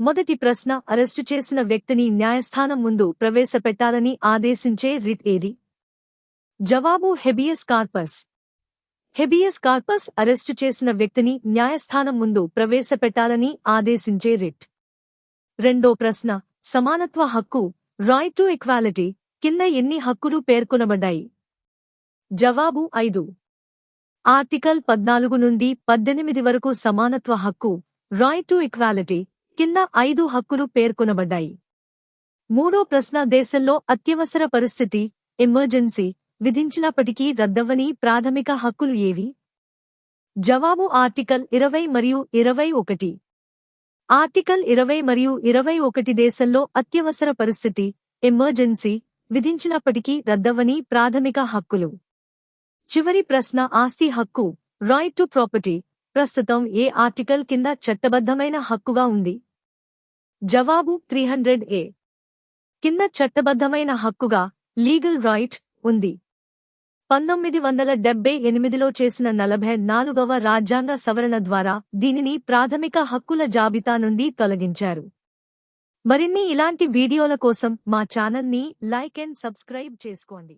మొదటి ప్రశ్న, అరెస్టు చేసిన వ్యక్తిని న్యాయస్థానం ముందు ప్రవేశపెట్టాలని ఆదేశించే రిట్ ఏది? జవాబు habeas corpus. Habeas corpus arrest చేసిన వ్యక్తిని న్యాయస్థానం ముందు ప్రవేశపెట్టాలని ఆదేశించే రిట్. రెండో ప్రశ్న, సమానత్వ హక్కు రైట్ టు ఈక్వాలిటీ కింద ఎన్ని హక్కులు పేర్కొనబడ్డాయి? జవాబు 5. ఆర్టికల్ 14 నుండి 18 వరకు సమానత్వ హక్కు రైట్ టు ఈక్వాలిటీ కింద 5 హక్కులు పేర్కొనబడ్డాయి. మూడో ప్రశ్న, దేశంలో అత్యవసర పరిస్థితి ఎమర్జెన్సీ విధించినప్పటికీ రద్దవని ప్రాథమిక హక్కులు ఏవి? జవాబు ఆర్టికల్ 20 మరియు 21. ఆర్టికల్ 20 మరియు 21 దేశంలో అత్యవసర పరిస్థితి ఎమర్జెన్సీ విధించినప్పటికీ రద్దవని ప్రాథమిక హక్కులు. చివరి ప్రశ్న, ఆస్తి హక్కు రైట్ టు ప్రాపర్టీ ప్రస్తుతం ఏ ఆర్టికల్ కింద చట్టబద్ధమైన హక్కుగా ఉంది? జవాబు 300A కింద చట్టబద్ధమైన హక్కుగా లీగల్ రైట్ ఉంది. 1978లో చేసిన 44వ రాజ్యాంగ సవరణ ద్వారా దీనిని ప్రాథమిక హక్కుల జాబితా నుండి తొలగించారు. మరిన్ని ఇలాంటి వీడియోల కోసం మా ఛానల్ని లైక్ అండ్ సబ్స్క్రైబ్ చేసుకోండి.